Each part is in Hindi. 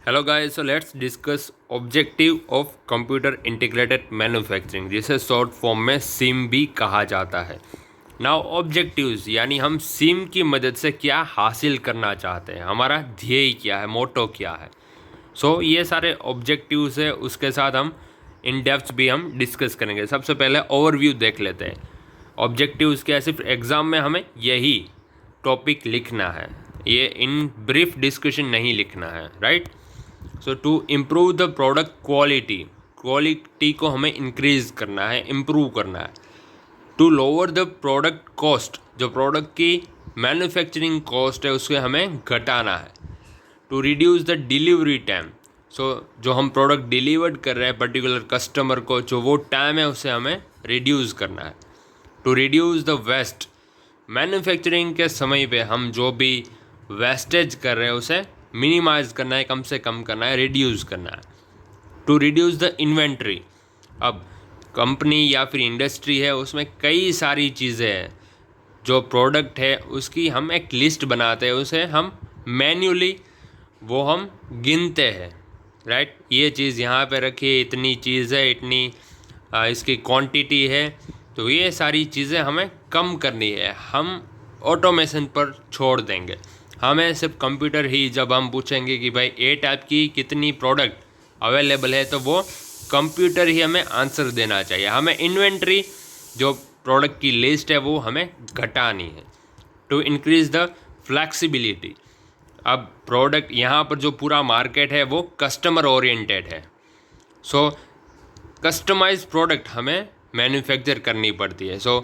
Hello guys, so let's discuss objective of computer integrated manufacturing, जिसे शॉर्ट फॉर्म में सिम भी कहा जाता है। नाउ ऑब्जेक्टिव्स यानी हम सिम की मदद से क्या हासिल करना चाहते हैं, हमारा ध्येय क्या है, मोटो क्या है। ये सारे ऑब्जेक्टिव्स है, उसके साथ हम इन डेप्थ भी हम डिस्कस करेंगे। सबसे पहले ओवरव्यू देख लेते हैं। ऑब्जेक्टिव्स क्या है, सिर्फ एग्ज़ाम में हमें यही टॉपिक लिखना है, ये इन ब्रीफ डिस्कशन नहीं लिखना है, right. So to improve the product quality को हमें इंक्रीज करना है, इम्प्रूव करना है। To lower the product cost, जो प्रोडक्ट की मैन्युफैक्चरिंग कॉस्ट है उसे हमें घटाना है। To reduce the delivery time, जो हम प्रोडक्ट डिलीवर्ड कर रहे हैं पर्टिकुलर कस्टमर को, जो वो टाइम है उसे हमें रिड्यूस करना है। To reduce the waste, manufacturing के समय पे हम जो भी वेस्टेज कर रहे हैं उसे मिनिमाइज करना है, कम से कम करना है, रिड्यूस करना है। टू रिड्यूस द इन्वेंट्री, अब कंपनी या फिर इंडस्ट्री है उसमें कई सारी चीज़ें हैं, जो प्रोडक्ट है उसकी हम एक लिस्ट बनाते हैं, उसे हम मैन्युअली वो हम गिनते हैं, राइट। ये चीज़ यहाँ पे रखी है, इतनी चीज़ है, इतनी इसकी क्वांटिटी है, तो ये सारी चीज़ें हमें कम करनी है, हम ऑटोमेशन पर छोड़ देंगे। हमें सिर्फ कंप्यूटर ही, जब हम पूछेंगे कि भाई ए टाइप की कितनी प्रोडक्ट अवेलेबल है, तो वो कंप्यूटर ही हमें आंसर देना चाहिए। हमें इन्वेंट्री, जो प्रोडक्ट की लिस्ट है, वो हमें घटानी है। टू इंक्रीज़ द फ्लैक्सिबिलिटी, अब प्रोडक्ट यहाँ पर जो पूरा मार्केट है वो कस्टमर ओरिएंटेड है, कस्टमाइज प्रोडक्ट हमें मैन्युफैक्चर करनी पड़ती है।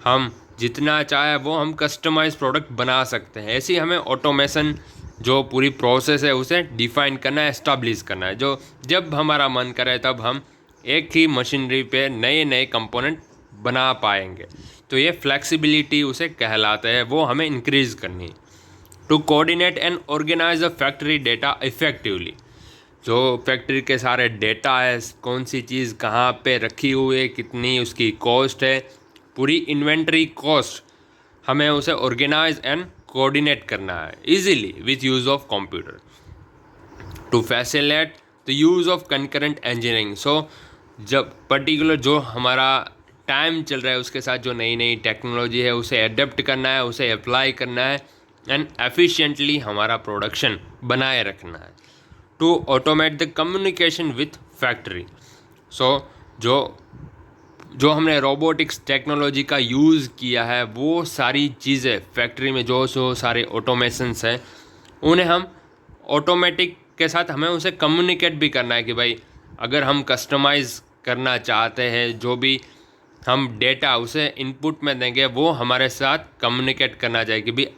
हम जितना चाहे वो हम कस्टमाइज प्रोडक्ट बना सकते हैं। ऐसी हमें ऑटोमेशन, जो पूरी प्रोसेस है उसे डिफाइन करना है, एस्टाब्लिश करना है, जो जब हमारा मन करे तब हम एक ही मशीनरी पे नए नए कंपोनेंट बना पाएंगे। तो ये फ्लेक्सिबिलिटी उसे कहलाता है, वो हमें इंक्रीज करनी है। To coordinate and organise the factory data effectively, जो फैक्ट्री के सारे डेटा है, कौन सी चीज़ कहाँ पे रखी हुई है, कितनी उसकी कॉस्ट है, पूरी इन्वेंट्री कॉस्ट हमें उसे ऑर्गेनाइज एंड कोऑर्डिनेट करना है easily with use of computer. To facilitate the use of concurrent engineering, जब पर्टिकुलर जो हमारा टाइम चल रहा है उसके साथ जो नई नई टेक्नोलॉजी है उसे एडेप्ट करना है, उसे अप्लाई करना है एंड एफिशिएंटली हमारा प्रोडक्शन बनाए रखना है। To automate the communication with factory, जो हमने रोबोटिक्स टेक्नोलॉजी का यूज़ किया है, वो सारी चीज़ें फैक्ट्री में जो सारे ऑटोमेशंस हैं उन्हें हम ऑटोमेटिक के साथ हमें उसे कम्युनिकेट भी करना है कि भाई अगर हम कस्टमाइज़ करना चाहते हैं, जो भी हम डेटा उसे इनपुट में देंगे वो हमारे साथ कम्युनिकेट करना चाहिए कि भाई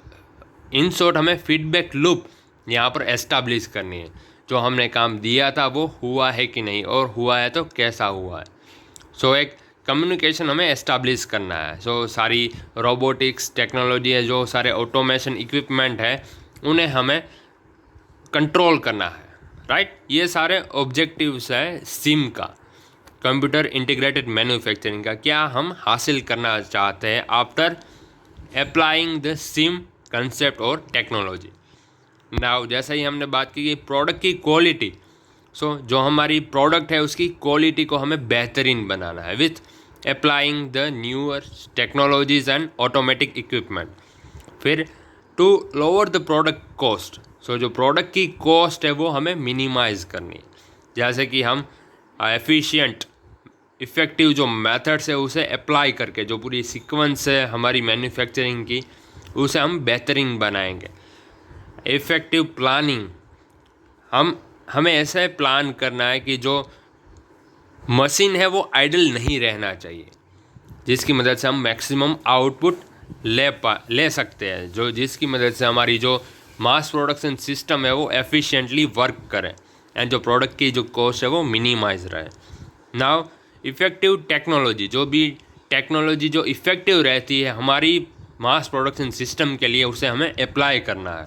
इन शॉर्ट हमें फीडबैक लूप यहाँ पर एस्टाब्लिश करनी है, जो हमने काम दिया था वो हुआ है कि नहीं, और हुआ है तो कैसा हुआ है। एक कम्युनिकेशन हमें एस्टाब्लिश करना है। सारी रोबोटिक्स टेक्नोलॉजी है, जो सारे ऑटोमेशन इक्विपमेंट है, उन्हें हमें कंट्रोल करना है, राइट। ये सारे ऑब्जेक्टिव्स है सिम का, कंप्यूटर इंटीग्रेटेड मैन्युफैक्चरिंग का, क्या हम हासिल करना चाहते हैं after applying the SIM concept और टेक्नोलॉजी। नाउ जैसा ही हमने बात की कि प्रोडक्ट की क्वालिटी, जो हमारी प्रोडक्ट है उसकी क्वालिटी को हमें बेहतरीन बनाना है with applying the newer technologies and automatic equipment. फिर to lower the product cost, जो प्रोडक्ट की कॉस्ट है वो हमें मिनिमाइज करनी है, जैसे कि हम एफिशिएंट इफ़ेक्टिव जो मेथड्स है उसे अप्लाई करके, जो पूरी सीक्वेंस है हमारी मैन्युफैक्चरिंग की, उसे हम बेहतरीन बनाएंगे। इफ़ेक्टिव प्लानिंग, हमें ऐसा प्लान करना है कि जो मशीन है वो आइडल नहीं रहना चाहिए, जिसकी मदद से हम मैक्सिमम आउटपुट ले सकते हैं, जिसकी मदद से हमारी जो मास प्रोडक्शन सिस्टम है वो एफिशिएंटली वर्क करे एंड जो प्रोडक्ट की जो कॉस्ट है वो मिनिमाइज रहे। नाउ इफ़ेक्टिव टेक्नोलॉजी, जो भी टेक्नोलॉजी जो इफ़ेक्टिव रहती है हमारी मास प्रोडक्शन सिस्टम के लिए, उसे हमें अप्लाई करना है।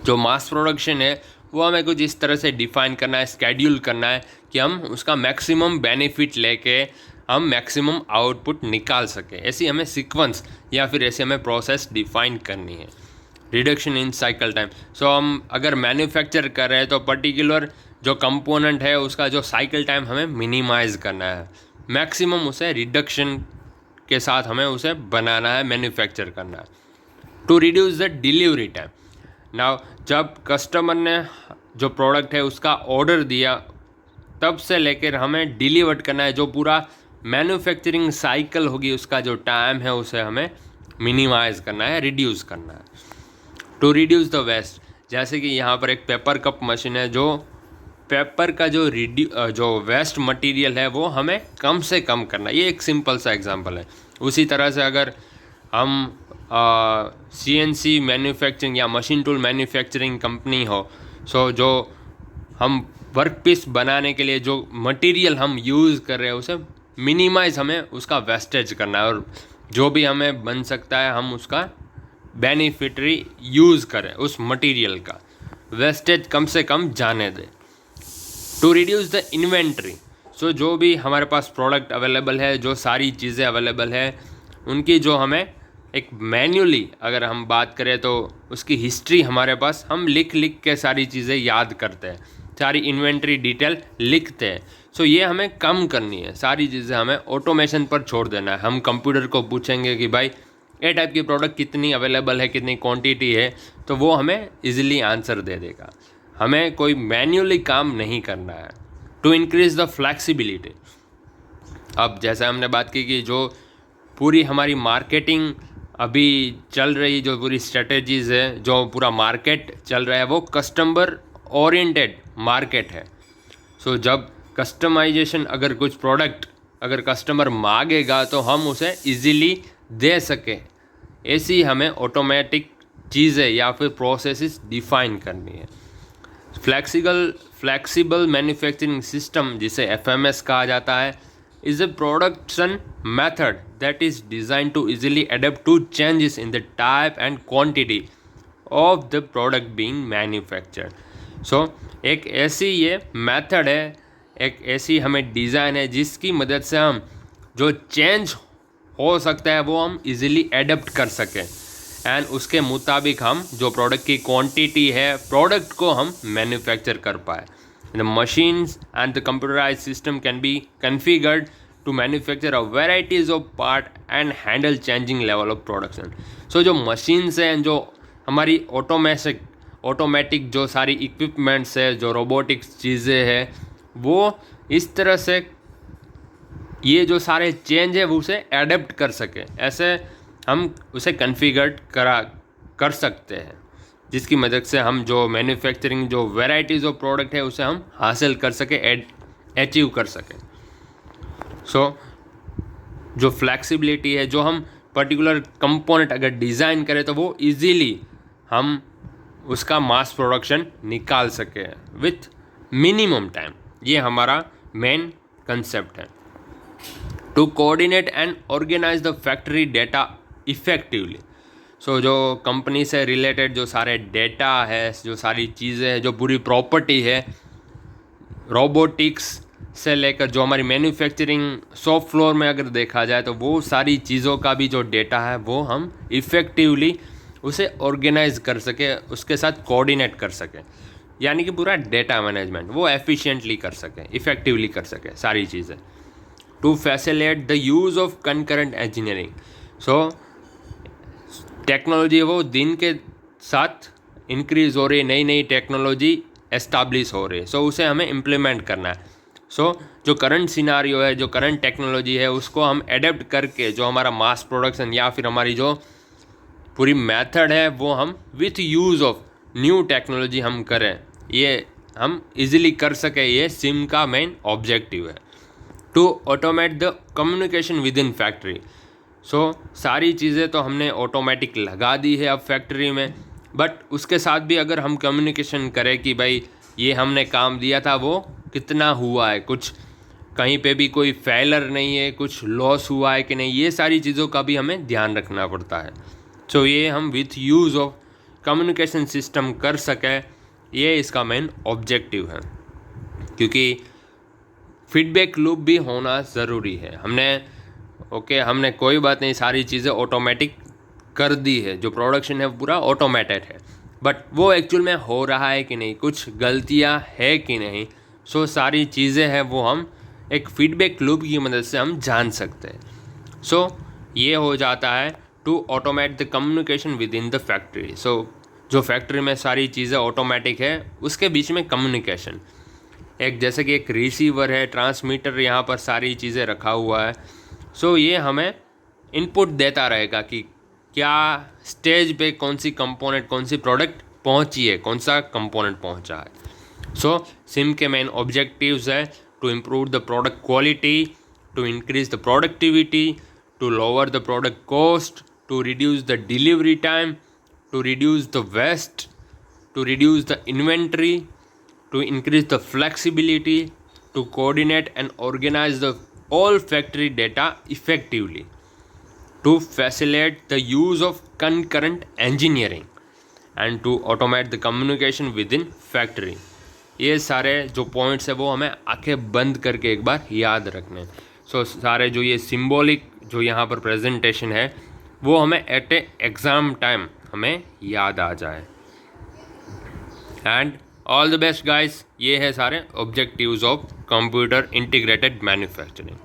जो मास प्रोडक्शन है वो हमें कुछ इस तरह से डिफ़ाइन करना है, स्केड्यूल करना है कि हम उसका मैक्सिमम बेनिफिट लेके हम मैक्सिमम आउटपुट निकाल सकें। ऐसी हमें सीक्वेंस या फिर ऐसे हमें प्रोसेस डिफ़ाइन करनी है। Reduction in cycle time. So हम अगर मैन्युफैक्चर कर रहे हैं तो पर्टिकुलर जो कंपोनेंट है उसका जो साइकिल टाइम हमें मिनिमाइज़ करना है, मैक्सिमम उसे रिडक्शन के साथ हमें उसे बनाना है, मैन्युफैक्चर करना है। To reduce the delivery time. Now जब कस्टमर ने जो प्रोडक्ट है उसका ऑर्डर दिया तब से लेकर हमें डिलीवर करना है, जो पूरा मैन्युफैक्चरिंग साइकिल होगी उसका जो टाइम है उसे हमें मिनिमाइज़ करना है, रिड्यूस करना है। टू रिड्यूस द वेस्ट, जैसे कि यहाँ पर एक पेपर कप मशीन है, जो पेपर का जो वेस्ट मटेरियल है वो हमें कम से कम करना है। ये एक सिंपल सा एग्जांपल है। उसी तरह से अगर हम CNC मैन्युफैक्चरिंग या मशीन टूल मैन्युफैक्चरिंग कंपनी हो, सो जो हम वर्क पीस बनाने के लिए जो मटेरियल हम यूज़ कर रहे हैं उसे मिनिमाइज़ हमें उसका वेस्टेज करना है, और जो भी हमें बन सकता है हम उसका बेनिफिटरी यूज़ करें, उस मटेरियल का वेस्टेज कम से कम जाने दें। टू रिड्यूस द इन्वेंट्री, सो जो भी हमारे पास प्रोडक्ट अवेलेबल है, जो सारी चीज़ें अवेलेबल है, उनकी जो हमें एक मैन्युअली अगर हम बात करें तो उसकी हिस्ट्री हमारे पास हम लिख के सारी चीज़ें याद करते हैं, सारी इन्वेंट्री डिटेल लिखते हैं। सो ये हमें कम करनी है, सारी चीज़ें हमें ऑटोमेशन पर छोड़ देना है। हम कंप्यूटर को पूछेंगे कि भाई ये टाइप की प्रोडक्ट कितनी अवेलेबल है, कितनी क्वांटिटी है, तो वो हमें इजीली आंसर दे देगा। हमें कोई मैन्युअली काम नहीं करना है। टू इंक्रीज़ द फ्लैक्सिबिलिटी, अब जैसे हमने बात की कि जो पूरी हमारी मार्केटिंग अभी चल रही, जो पूरी स्ट्रेटजीज़ है, जो पूरा मार्केट चल रहा है वो कस्टमर ओरिएंटेड मार्केट है। सो जब कस्टमाइजेशन अगर कुछ प्रोडक्ट अगर कस्टमर मांगेगा तो हम उसे इजीली दे सकें, ऐसी हमें ऑटोमेटिक चीज़ें या फिर प्रोसेसेस डिफाइन करनी है। फ्लेक्सिबल मैन्युफैक्चरिंग सिस्टम, जिसे FMS कहा जाता है, is a production method that is designed to easily adapt to changes in the type and quantity of the product being manufactured. So एक ऐसी ये मेथड है, एक ऐसी हमें डिज़ाइन है जिसकी मदद से हम जो चेंज हो सकता है वो हम इजीली एडेप्ट कर सकें, एंड उसके मुताबिक हम जो प्रोडक्ट की क्वांटिटी है, प्रोडक्ट को हम मैन्युफैक्चर कर पाए। The machines and the computerized system can be configured to manufacture a varieties of part and handle changing level of production. So जो machines हैं, जो हमारी ऑटोमेटिक जो सारी इक्विपमेंट्स है, जो रोबोटिक्स चीज़ें हैं, वो इस तरह से ये जो सारे चेंज है वो उसे एडेप्ट कर सके, ऐसे हम उसे कन्फिगर कर सकते हैं, जिसकी मदद से हम जो मैन्युफैक्चरिंग जो वैरायटीज़ ऑफ प्रोडक्ट है उसे हम हासिल कर सके, अचीव कर सकें। सो जो फ्लैक्सिबिलिटी है, जो हम पर्टिकुलर कंपोनेंट अगर डिज़ाइन करें तो वो इजीली हम उसका मास प्रोडक्शन निकाल सके विथ मिनिमम टाइम। ये हमारा मेन कंसेप्ट है। To coordinate and organise the factory data effectively, so जो कंपनी से रिलेटेड जो सारे डेटा है, जो सारी चीज़ें हैं, जो पूरी प्रॉपर्टी है, रोबोटिक्स से लेकर जो हमारी मैन्युफैक्चरिंग शॉप फ्लोर में अगर देखा जाए तो वो सारी चीज़ों का भी जो डेटा है वो हम इफ़ेक्टिवली उसे ऑर्गेनाइज कर सके, उसके साथ कोऑर्डिनेट कर सके, यानी कि पूरा डेटा मैनेजमेंट वो एफिशिएंटली कर सके, इफ़ेक्टिवली कर सके सारी चीज़ें। To facilitate the use of concurrent engineering, so technology वो दिन के साथ इंक्रीज़ हो रही है, नई नई टेक्नोलॉजी एस्टाब्लिश हो रही है, सो उसे हमें इम्प्लीमेंट करना है। सो जो करंट सिनारियो है, जो करंट टेक्नोलॉजी है, उसको हम एडेप्ट करके जो हमारा मास प्रोडक्शन या फिर हमारी जो पूरी मेथड है वो हम with use of new technology हम करें, ये हम इजीली कर सके, ये सिम का मेन ऑब्जेक्टिव है। To automate the communication within factory, so सारी चीज़ें तो हमने ऑटोमेटिक लगा दी है अब फैक्ट्री में, बट उसके साथ भी अगर हम कम्युनिकेशन करें कि भाई ये हमने काम दिया था वो कितना हुआ है, कुछ कहीं पे भी कोई फेलर नहीं है, कुछ लॉस हुआ है कि नहीं, ये सारी चीज़ों का भी हमें ध्यान रखना पड़ता है। सो ये हम with use of communication system कर सकें, ये इसका मेन ऑब्जेक्टिव है, क्योंकि फीडबैक लूप भी होना ज़रूरी है। हमने कोई बात नहीं, सारी चीज़ें ऑटोमेटिक कर दी है, जो प्रोडक्शन है पूरा ऑटोमेटेड है, बट वो एक्चुअल में हो रहा है कि नहीं, कुछ गलतियाँ है कि नहीं, सो सारी चीज़ें हैं वो हम एक फीडबैक लूप की मदद से हम जान सकते हैं। सो ये हो जाता है to automate the communication within the factory. So जो फैक्ट्री में सारी चीज़ें ऑटोमेटिक है, उसके बीच में कम्युनिकेशन, एक जैसे कि एक रिसीवर है, ट्रांसमीटर, यहाँ पर सारी चीज़ें रखा हुआ है। सो ये हमें इनपुट देता रहेगा कि क्या स्टेज पे कौन सी कंपोनेंट, कौन सी प्रोडक्ट पहुंची है, कौन सा कंपोनेंट पहुंचा है। सो सिम के मेन ऑब्जेक्टिव्स है to improve the product quality, to increase the productivity, to lower the product cost, to reduce the delivery time, to reduce the waste, to reduce the inventory, to increase the flexibility, to coordinate and organize the all factory data effectively, to facilitate the use of concurrent engineering and to automate the communication within factory। ये सारे जो पॉइंट्स है वो हमें आंखें बंद करके एक बार याद रखने। सो सारे जो ये सिंबॉलिक जो यहाँ पर प्रेजेंटेशन है वो हमें एट ए एग्ज़ाम टाइम हमें याद आ जाए। And all the best guys, ये है सारे objectives of computer integrated manufacturing.